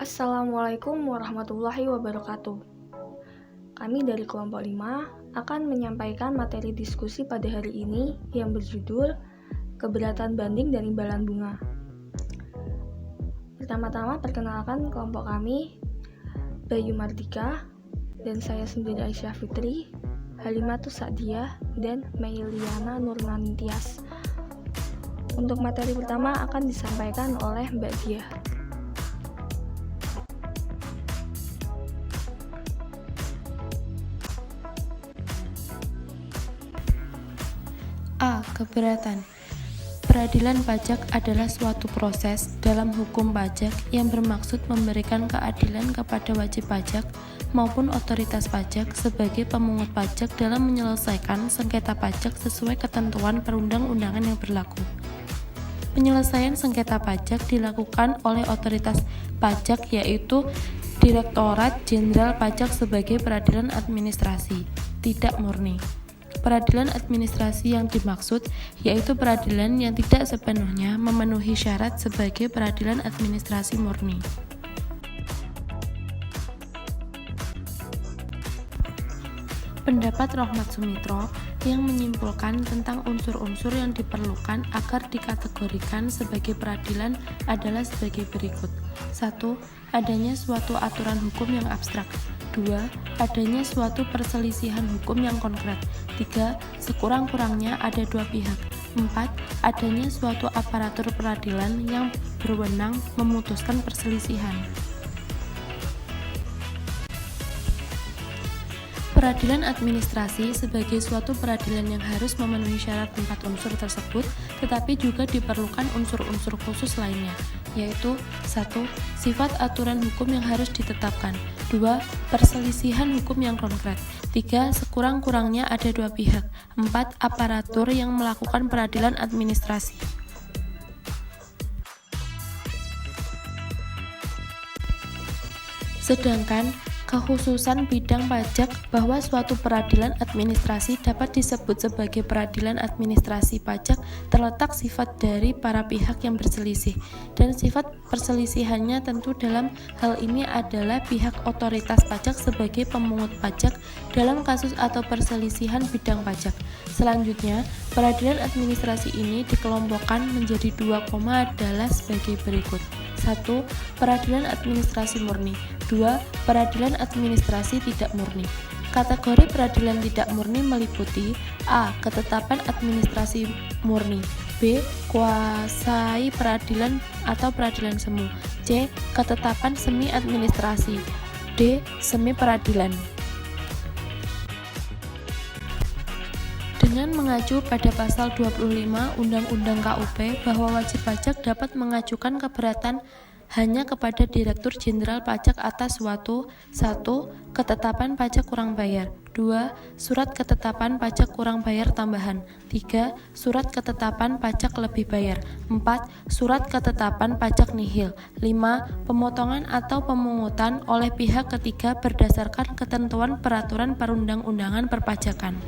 Assalamualaikum warahmatullahi wabarakatuh. Kami dari kelompok 5 akan menyampaikan materi diskusi pada hari ini yang berjudul Keberatan Banding dan Imbalan Bunga. Pertama-tama perkenalkan kelompok kami, Bayu Mardika, dan saya sendiri Aisyah Fitri, Halimatus Sa'diyah, dan Meiliana Nurnanintias. Untuk materi pertama akan disampaikan oleh Mbak Diah. A. Keberatan. Peradilan pajak adalah suatu proses dalam hukum pajak yang bermaksud memberikan keadilan kepada wajib pajak maupun otoritas pajak sebagai pemungut pajak dalam menyelesaikan sengketa pajak sesuai ketentuan perundang-undangan yang berlaku. Penyelesaian sengketa pajak dilakukan oleh otoritas pajak yaitu Direktorat Jenderal Pajak sebagai peradilan administrasi, tidak murni. Peradilan administrasi yang dimaksud yaitu peradilan yang tidak sepenuhnya memenuhi syarat sebagai peradilan administrasi murni. Pendapat Rohmat Sumitro yang menyimpulkan tentang unsur-unsur yang diperlukan agar dikategorikan sebagai peradilan adalah sebagai berikut. 1. Adanya suatu aturan hukum yang abstrak. 2. Adanya suatu perselisihan hukum yang konkret. 3. Sekurang-kurangnya ada dua pihak. 4. Adanya suatu aparatur peradilan yang berwenang memutuskan perselisihan. Peradilan administrasi sebagai suatu peradilan yang harus memenuhi syarat 4 unsur tersebut, tetapi juga diperlukan unsur-unsur khusus lainnya, yaitu 1. Sifat aturan hukum yang harus ditetapkan. 2. Perselisihan hukum yang konkret. 3. Sekurang-kurangnya ada dua pihak. 4. Aparatur yang melakukan peradilan administrasi. Sedangkan kekhususan bidang pajak bahwa suatu peradilan administrasi dapat disebut sebagai peradilan administrasi pajak terletak sifat dari para pihak yang berselisih, dan sifat perselisihannya tentu dalam hal ini adalah pihak otoritas pajak sebagai pemungut pajak dalam kasus atau perselisihan bidang pajak. Selanjutnya, peradilan administrasi ini dikelompokkan menjadi dua adalah sebagai berikut. 1. Peradilan administrasi murni. 2. Peradilan administrasi tidak murni. Kategori peradilan tidak murni meliputi A. Ketetapan administrasi murni. B. Kuasai peradilan atau peradilan semu. C. Ketetapan semi administrasi. D. Semi peradilan. Dengan mengacu pada pasal 25 Undang-Undang KUP bahwa wajib pajak dapat mengajukan keberatan hanya kepada Direktur Jenderal Pajak atas suatu 1. Ketetapan pajak kurang bayar. 2. Surat ketetapan pajak kurang bayar tambahan. 3. Surat ketetapan pajak lebih bayar. 4. Surat ketetapan pajak nihil. 5. Pemotongan atau pemungutan oleh pihak ketiga berdasarkan ketentuan peraturan perundang-undangan perpajakan.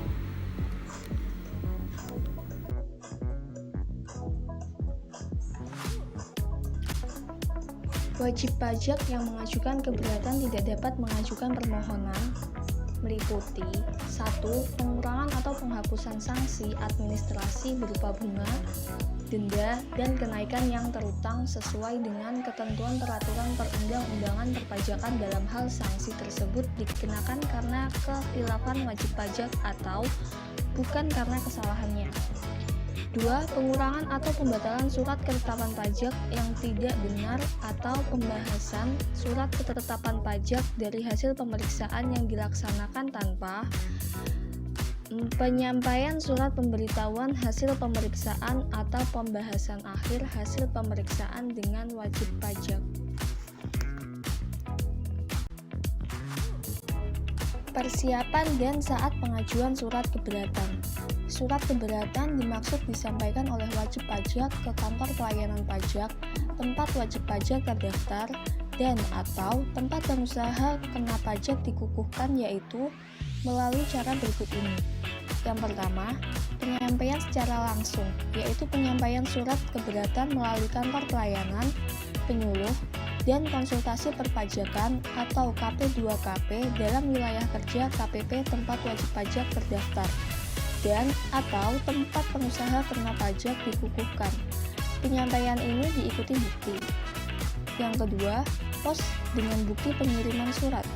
Wajib pajak yang mengajukan keberatan tidak dapat mengajukan permohonan meliputi 1. Pengurangan atau penghapusan sanksi administrasi berupa bunga, denda, dan kenaikan yang terutang sesuai dengan ketentuan peraturan perundang-undangan perpajakan dalam hal sanksi tersebut dikenakan karena kekhilafan wajib pajak atau bukan karena kesalahannya. 2. Pengurangan atau pembatalan surat ketetapan pajak yang tidak benar atau pembahasan surat ketetapan pajak dari hasil pemeriksaan yang dilaksanakan tanpa penyampaian surat pemberitahuan hasil pemeriksaan atau pembahasan akhir hasil pemeriksaan dengan wajib pajak. Persiapan dan saat pengajuan surat keberatan. Surat keberatan dimaksud disampaikan oleh wajib pajak ke kantor pelayanan pajak, tempat wajib pajak terdaftar, dan atau tempat pengusaha kena pajak dikukuhkan, yaitu melalui cara berikut ini. Yang pertama, penyampaian secara langsung, yaitu penyampaian surat keberatan melalui kantor pelayanan, penyuluh, dan konsultasi perpajakan atau KP2KP dalam wilayah kerja KPP tempat wajib pajak terdaftar dan atau tempat pengusaha kena pajak dikukuhkan. Penyampaian ini diikuti bukti. Yang kedua, pos dengan bukti pengiriman surat.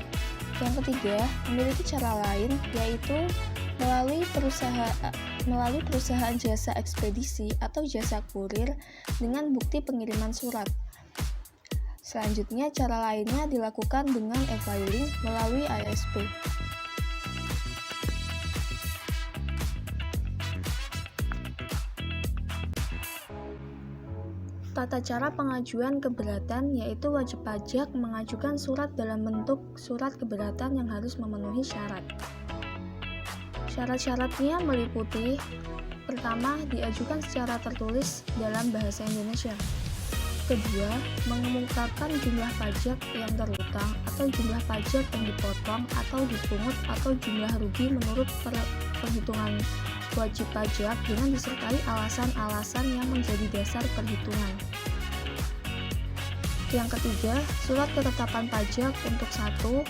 Yang ketiga, memiliki cara lain yaitu melalui perusahaan jasa ekspedisi atau jasa kurir dengan bukti pengiriman surat. Selanjutnya, cara lainnya dilakukan dengan e-filing melalui ISP. Tata cara pengajuan keberatan yaitu wajib pajak mengajukan surat dalam bentuk surat keberatan yang harus memenuhi syarat. Syarat-syaratnya meliputi: pertama, diajukan secara tertulis dalam bahasa Indonesia. Kedua, mengemukakan jumlah pajak yang terutang atau jumlah pajak yang dipotong atau dipungut atau jumlah rugi menurut perhitungan wajib pajak dengan disertai alasan-alasan yang menjadi dasar perhitungan. Yang ketiga, surat ketetapan pajak untuk satu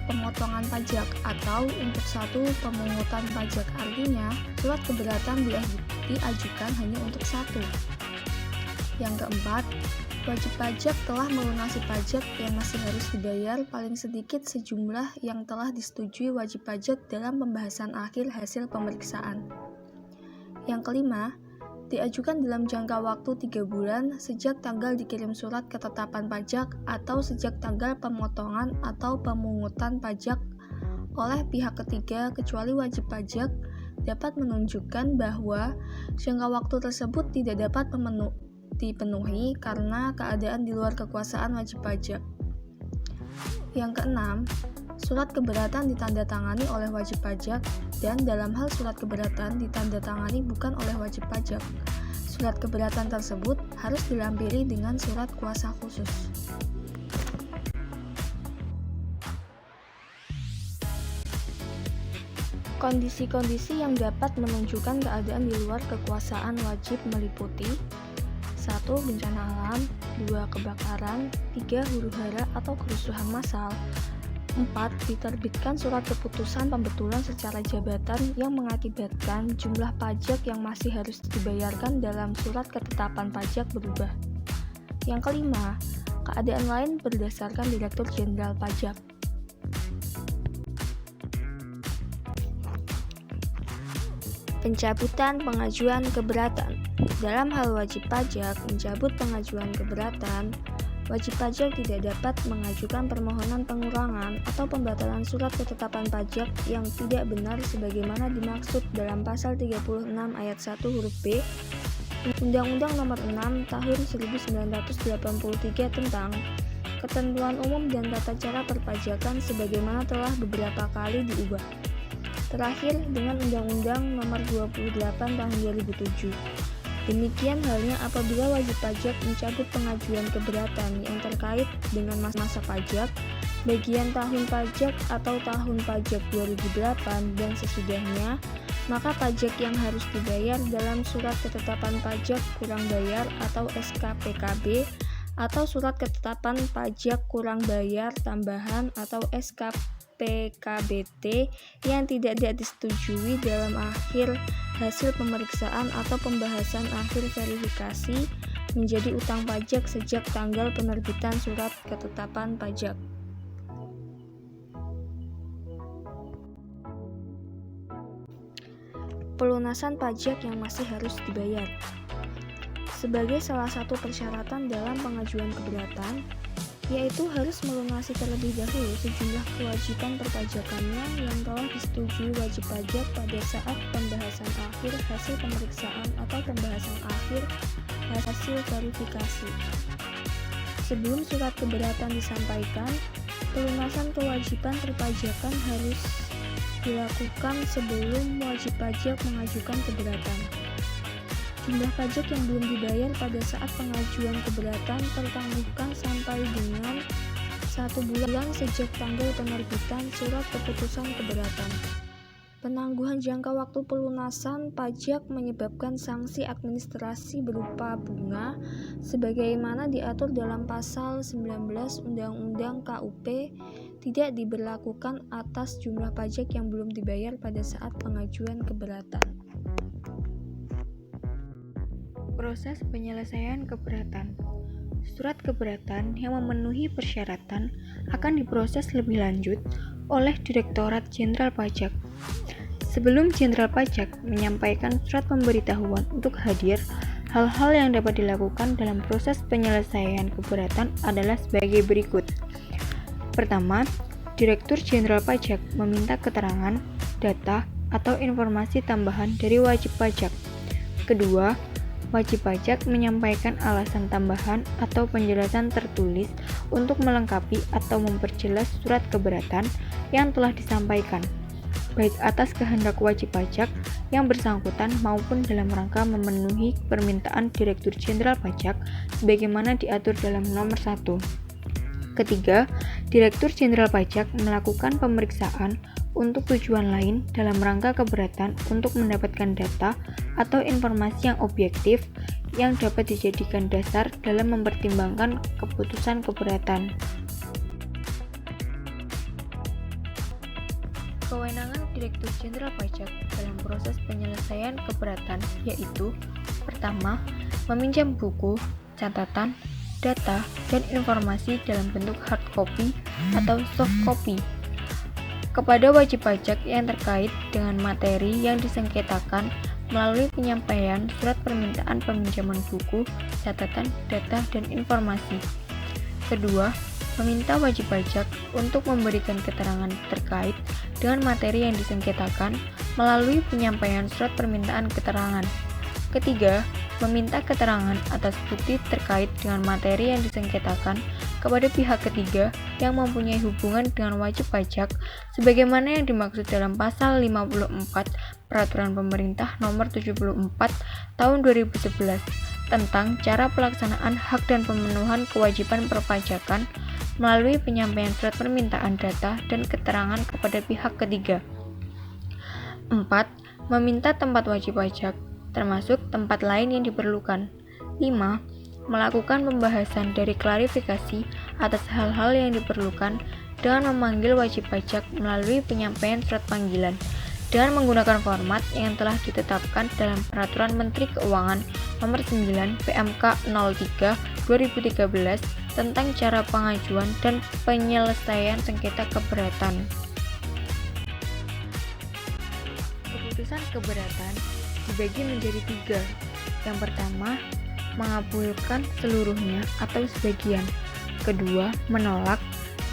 pemotongan pajak atau untuk satu pemungutan pajak, artinya surat keberatan diajukan hanya untuk satu. Yang keempat, wajib pajak telah melunasi pajak yang masih harus dibayar paling sedikit sejumlah yang telah disetujui wajib pajak dalam pembahasan akhir hasil pemeriksaan. Yang kelima, diajukan dalam jangka waktu 3 bulan sejak tanggal dikirim surat ketetapan pajak atau sejak tanggal pemotongan atau pemungutan pajak oleh pihak ketiga kecuali wajib pajak dapat menunjukkan bahwa jangka waktu tersebut tidak dapat dipenuhi karena keadaan di luar kekuasaan wajib pajak. Yang keenam, surat keberatan ditandatangani oleh wajib pajak dan dalam hal surat keberatan ditandatangani bukan oleh wajib pajak. Surat keberatan tersebut harus dilampiri dengan surat kuasa khusus. Kondisi-kondisi yang dapat menunjukkan keadaan di luar kekuasaan wajib meliputi: 1. Bencana alam, 2. Kebakaran, 3. huru-hara atau kerusuhan massal, 4. Diterbitkan surat keputusan pembetulan secara jabatan yang mengakibatkan jumlah pajak yang masih harus dibayarkan dalam surat ketetapan pajak berubah. Yang kelima, keadaan lain berdasarkan Direktur Jenderal Pajak. Pencabutan pengajuan keberatan. Dalam hal wajib pajak mencabut pengajuan keberatan, wajib pajak tidak dapat mengajukan permohonan pengurangan atau pembatalan surat ketetapan pajak yang tidak benar sebagaimana dimaksud dalam pasal 36 ayat 1 huruf B Undang-Undang Nomor 6 Tahun 1983 tentang Ketentuan Umum dan Tata Cara Perpajakan sebagaimana telah beberapa kali diubah. Terakhir dengan Undang-Undang Nomor 28 Tahun 2007. Demikian halnya apabila wajib pajak mencabut pengajuan keberatan yang terkait dengan masa pajak, bagian tahun pajak atau tahun pajak 2008 dan sesudahnya, maka pajak yang harus dibayar dalam surat ketetapan pajak kurang bayar atau SKPKB atau surat ketetapan pajak kurang bayar tambahan atau SKPKBT yang tidak disetujui dalam akhir hasil pemeriksaan atau pembahasan akhir verifikasi menjadi utang pajak sejak tanggal penerbitan surat ketetapan pajak. Pelunasan pajak yang masih harus dibayar. Sebagai salah satu persyaratan dalam pengajuan keberatan, yaitu harus melunasi terlebih dahulu sejumlah kewajiban perpajakannya yang telah disetujui wajib pajak pada saat pembahasan akhir hasil pemeriksaan atau pembahasan akhir hasil verifikasi. Sebelum surat keberatan disampaikan, pelunasan kewajiban perpajakan harus dilakukan sebelum wajib pajak mengajukan keberatan. Jumlah pajak yang belum dibayar pada saat pengajuan keberatan tertangguhkan sampai dengan 1 bulan sejak tanggal penerbitan surat keputusan keberatan. Penangguhan jangka waktu pelunasan pajak menyebabkan sanksi administrasi berupa bunga sebagaimana diatur dalam pasal 19 Undang-Undang KUP tidak diberlakukan atas jumlah pajak yang belum dibayar pada saat pengajuan keberatan. Proses penyelesaian keberatan. Surat keberatan yang memenuhi persyaratan akan diproses lebih lanjut oleh Direktorat Jenderal Pajak. Sebelum Jenderal Pajak menyampaikan surat pemberitahuan untuk hadir, hal-hal yang dapat dilakukan dalam proses penyelesaian keberatan adalah sebagai berikut. Pertama, Direktur Jenderal Pajak meminta keterangan, data, atau informasi tambahan dari wajib pajak. Kedua, wajib pajak menyampaikan alasan tambahan atau penjelasan tertulis untuk melengkapi atau memperjelas surat keberatan yang telah disampaikan, baik atas kehendak wajib pajak yang bersangkutan maupun dalam rangka memenuhi permintaan Direktur Jenderal Pajak sebagaimana diatur dalam nomor 1. Ketiga, Direktur Jenderal Pajak melakukan pemeriksaan untuk tujuan lain dalam rangka keberatan untuk mendapatkan data atau informasi yang objektif yang dapat dijadikan dasar dalam mempertimbangkan keputusan keberatan. Kewenangan Direktur Jenderal Pajak dalam proses penyelesaian keberatan yaitu: pertama, meminjam buku, catatan, data, dan informasi dalam bentuk hard copy atau soft copy kepada wajib pajak yang terkait dengan materi yang disengketakan melalui penyampaian surat permintaan peminjaman buku, catatan, data, dan informasi. Kedua, meminta wajib pajak untuk memberikan keterangan terkait dengan materi yang disengketakan melalui penyampaian surat permintaan keterangan. Ketiga, meminta keterangan atas bukti terkait dengan materi yang disengketakan kepada pihak ketiga yang mempunyai hubungan dengan wajib pajak sebagaimana yang dimaksud dalam pasal 54 Peraturan Pemerintah Nomor 74 Tahun 2011 tentang cara pelaksanaan hak dan pemenuhan kewajiban perpajakan melalui penyampaian surat permintaan data dan keterangan kepada pihak ketiga. 4. Meminta tempat wajib pajak termasuk tempat lain yang diperlukan. 5. Melakukan pembahasan dari klarifikasi atas hal-hal yang diperlukan dengan memanggil wajib pajak melalui penyampaian surat panggilan dengan menggunakan format yang telah ditetapkan dalam Peraturan Menteri Keuangan Nomor 9 PMK 03 2013 tentang cara pengajuan dan penyelesaian sengketa keberatan. Keputusan keberatan dibagi menjadi 3. Yang pertama, mengabulkan seluruhnya atau sebagian. Kedua, menolak.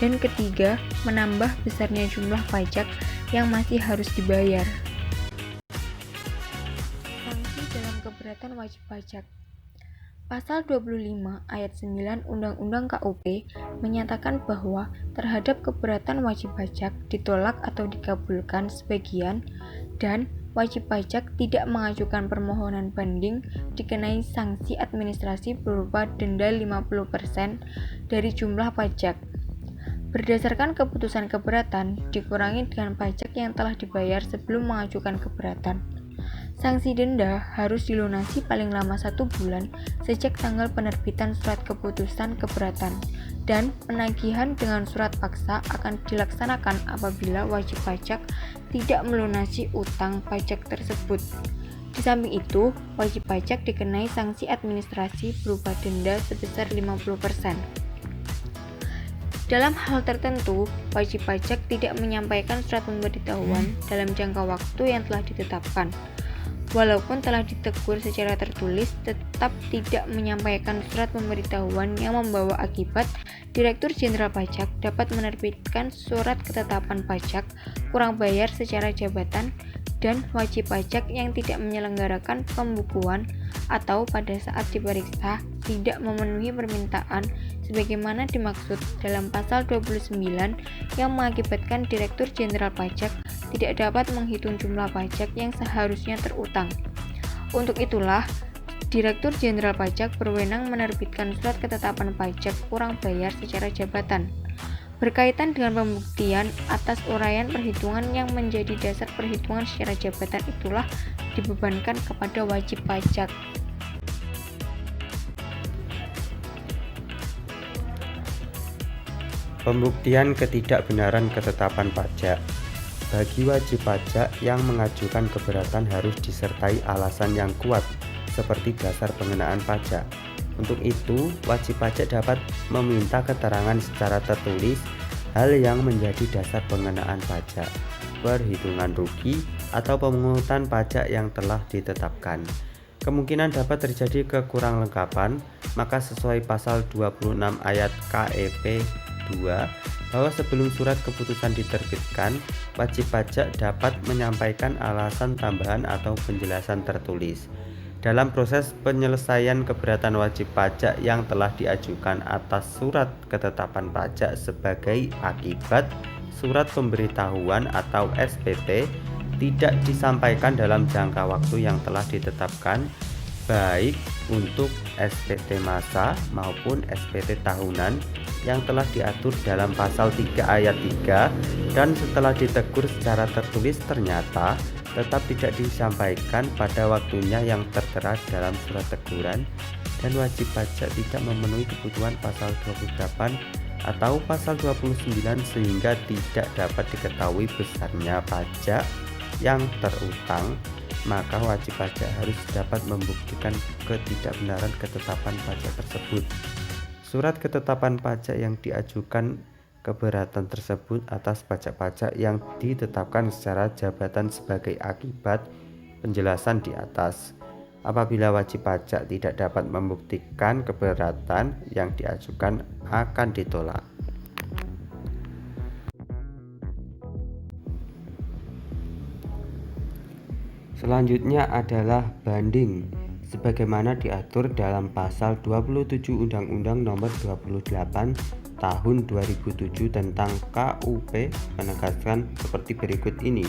Dan ketiga, menambah besarnya jumlah pajak yang masih harus dibayar. Sanksi dalam keberatan wajib pajak. Pasal 25 ayat 9 Undang-Undang KUP menyatakan bahwa terhadap keberatan wajib pajak ditolak atau dikabulkan sebagian dan wajib pajak tidak mengajukan permohonan banding dikenai sanksi administrasi berupa denda 50% dari jumlah pajak. Berdasarkan keputusan keberatan, dikurangi dengan pajak yang telah dibayar sebelum mengajukan keberatan. Sanksi denda harus dilunasi paling lama 1 bulan sejak tanggal penerbitan surat keputusan keberatan, dan penagihan dengan surat paksa akan dilaksanakan apabila wajib pajak tidak melunasi utang pajak tersebut. Di samping itu, wajib pajak dikenai sanksi administrasi berupa denda sebesar 50%. Dalam hal tertentu, wajib pajak tidak menyampaikan surat pemberitahuan dalam jangka waktu yang telah ditetapkan. Walaupun telah ditegur secara tertulis, tetap tidak menyampaikan surat pemberitahuan yang membawa akibat Direktur Jenderal Pajak dapat menerbitkan surat ketetapan pajak, kurang bayar secara jabatan, dan wajib pajak yang tidak menyelenggarakan pembukuan atau pada saat diperiksa tidak memenuhi permintaan sebagaimana dimaksud dalam pasal 29 yang mengakibatkan Direktur Jenderal Pajak tidak dapat menghitung jumlah pajak yang seharusnya terutang. Untuk itulah, Direktur Jenderal Pajak berwenang menerbitkan surat ketetapan pajak kurang bayar secara jabatan. berkaitan dengan pembuktian atas uraian perhitungan yang menjadi dasar perhitungan secara jabatan itulah dibebankan kepada wajib pajak. Pembuktian ketidakbenaran ketetapan pajak. Bagi wajib pajak yang mengajukan keberatan harus disertai alasan yang kuat, seperti dasar pengenaan pajak. Untuk itu, wajib pajak dapat meminta keterangan secara tertulis hal yang menjadi dasar pengenaan pajak, perhitungan rugi, atau pemungutan pajak yang telah ditetapkan. Kemungkinan dapat terjadi kekurang lengkapan, maka sesuai pasal 26 ayat KEP 2 bahwa sebelum surat keputusan diterbitkan, wajib pajak dapat menyampaikan alasan tambahan atau penjelasan tertulis. Dalam proses penyelesaian keberatan wajib pajak yang telah diajukan atas surat ketetapan pajak sebagai akibat surat pemberitahuan atau SPT tidak disampaikan dalam jangka waktu yang telah ditetapkan, baik untuk SPT masa maupun SPT tahunan yang telah diatur dalam pasal 3 ayat 3, dan setelah ditegur secara tertulis ternyata tetap tidak disampaikan pada waktunya yang tertera dalam surat teguran, dan wajib pajak tidak memenuhi kebutuhan pasal 28 atau pasal 29 sehingga tidak dapat diketahui besarnya pajak yang terutang, maka wajib pajak harus dapat membuktikan ketidakbenaran ketetapan pajak tersebut. Surat ketetapan pajak yang diajukan keberatan tersebut atas pajak-pajak yang ditetapkan secara jabatan sebagai akibat penjelasan di atas. Apabila wajib pajak tidak dapat membuktikan keberatan yang diajukan akan ditolak. Selanjutnya adalah banding, sebagaimana diatur dalam pasal 27 Undang-Undang Nomor 28 Tahun 2007 tentang KUP menegaskan seperti berikut ini.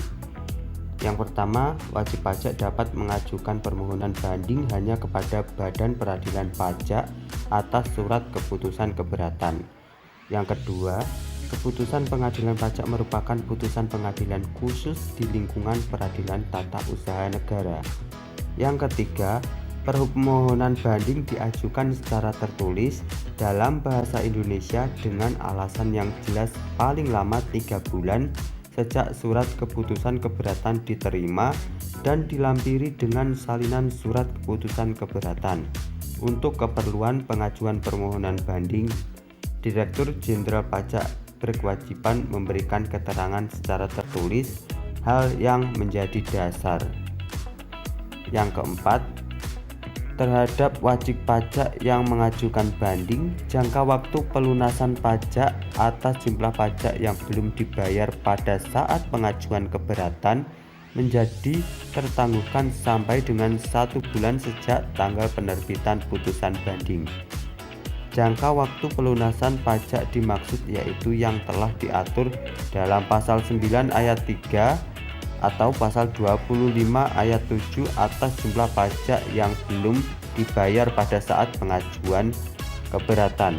Yang pertama, wajib pajak dapat mengajukan permohonan banding hanya kepada Badan Peradilan Pajak atas surat keputusan keberatan. Yang kedua, keputusan pengadilan pajak merupakan putusan pengadilan khusus di lingkungan peradilan tata usaha negara. Yang ketiga, permohonan banding diajukan secara tertulis dalam bahasa Indonesia dengan alasan yang jelas paling lama 3 bulan sejak surat keputusan keberatan diterima dan dilampiri dengan salinan surat keputusan keberatan. Untuk keperluan pengajuan permohonan banding, Direktur Jenderal Pajak berkewajiban memberikan keterangan secara tertulis hal yang menjadi dasar. Yang keempat, terhadap wajib pajak yang mengajukan banding, jangka waktu pelunasan pajak atas jumlah pajak yang belum dibayar pada saat pengajuan keberatan menjadi tertangguhkan sampai dengan 1 bulan sejak tanggal penerbitan putusan banding. Jangka waktu pelunasan pajak dimaksud yaitu yang telah diatur dalam pasal 9 ayat 3 atau pasal 25 ayat 7 atas jumlah pajak yang belum dibayar pada saat pengajuan keberatan.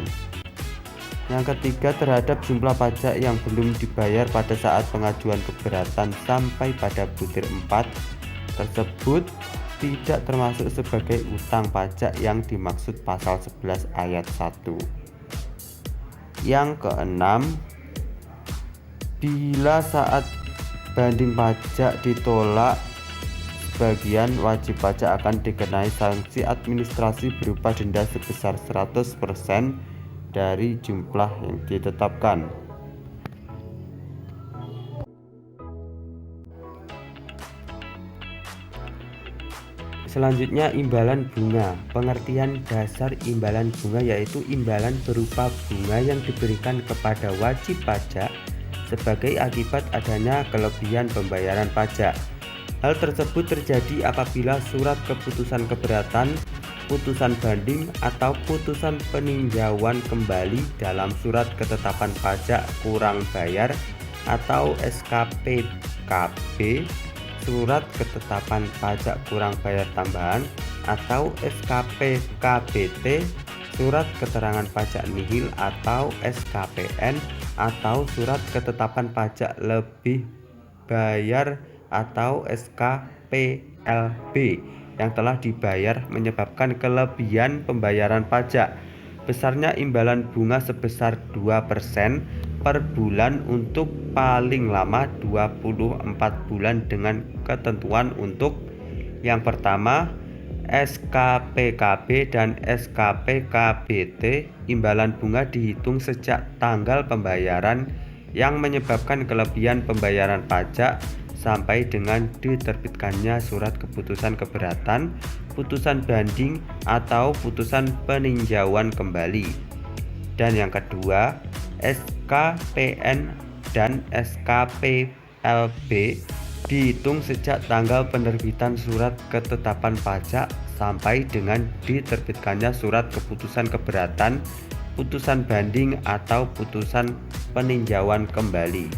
Yang ketiga, terhadap jumlah pajak yang belum dibayar pada saat pengajuan keberatan sampai pada butir 4 tersebut tidak termasuk sebagai utang pajak yang dimaksud pasal 11 ayat 1. Yang keenam, bila saat banding pajak ditolak, sebagian wajib pajak akan dikenai sanksi administrasi berupa denda sebesar 100% dari jumlah yang ditetapkan. Selanjutnya, imbalan bunga. Pengertian dasar imbalan bunga yaitu imbalan berupa bunga yang diberikan kepada wajib pajak sebagai akibat adanya kelebihan pembayaran pajak. Hal tersebut terjadi apabila surat keputusan keberatan, putusan banding, atau putusan peninjauan kembali dalam surat ketetapan pajak kurang bayar atau SKPKB, surat ketetapan pajak kurang bayar tambahan atau SKPKBT, surat keterangan pajak nihil atau SKPN, atau surat ketetapan pajak lebih bayar atau SKPLB yang telah dibayar menyebabkan kelebihan pembayaran pajak. Besarnya imbalan bunga sebesar 2% per bulan untuk paling lama 24 bulan dengan ketentuan untuk yang pertama SKPKB dan SKPKBT. Imbalan bunga dihitung sejak tanggal pembayaran yang menyebabkan kelebihan pembayaran pajak sampai dengan diterbitkannya surat keputusan keberatan, putusan banding, atau putusan peninjauan kembali. Dan yang kedua, SKPN dan SKPLB dihitung sejak tanggal penerbitan surat ketetapan pajak sampai dengan diterbitkannya surat keputusan keberatan, putusan banding, atau putusan peninjauan kembali.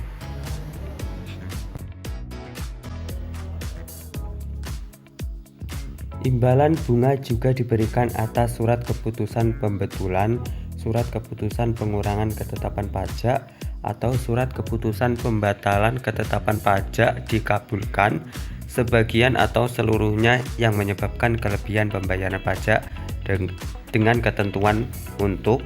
Imbalan bunga juga diberikan atas surat keputusan pembetulan, surat keputusan pengurangan ketetapan pajak, atau surat keputusan pembatalan ketetapan pajak dikabulkan sebagian atau seluruhnya yang menyebabkan kelebihan pembayaran pajak dengan ketentuan untuk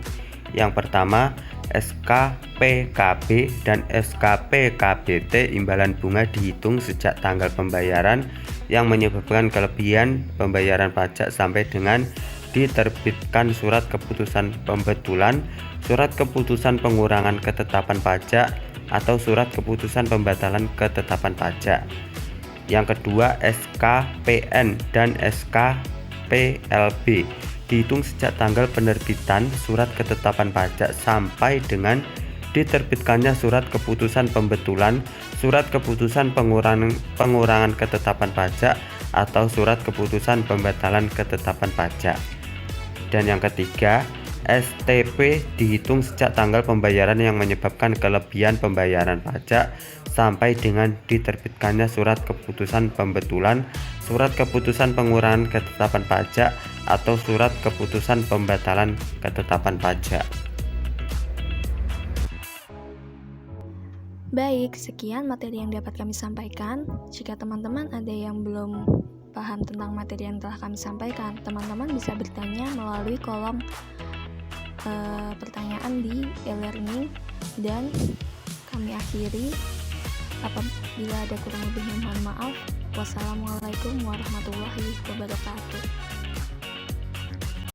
yang pertama SKPKB dan SKPKBT. Imbalan bunga dihitung sejak tanggal pembayaran yang menyebabkan kelebihan pembayaran pajak sampai dengan diterbitkan surat keputusan pembetulan, surat keputusan pengurangan ketetapan pajak, atau surat keputusan pembatalan ketetapan pajak. Yang kedua, SKPN dan SKPLB dihitung sejak tanggal penerbitan surat ketetapan pajak sampai dengan diterbitkannya surat keputusan pembetulan, surat keputusan pengurangan ketetapan pajak, atau surat keputusan pembatalan ketetapan pajak. Dan yang ketiga, STP dihitung sejak tanggal pembayaran yang menyebabkan kelebihan pembayaran pajak sampai dengan diterbitkannya surat keputusan pembetulan, surat keputusan pengurangan ketetapan pajak, atau surat keputusan pembatalan ketetapan pajak. Baik, sekian materi yang dapat kami sampaikan. Jika teman-teman ada yang belum paham tentang materi yang telah kami sampaikan, teman-teman bisa bertanya melalui kolom pertanyaan di e-learning, dan kami akhiri. Apabila ada kurang lebihnya mohon maaf. Wassalamualaikum warahmatullahi wabarakatuh.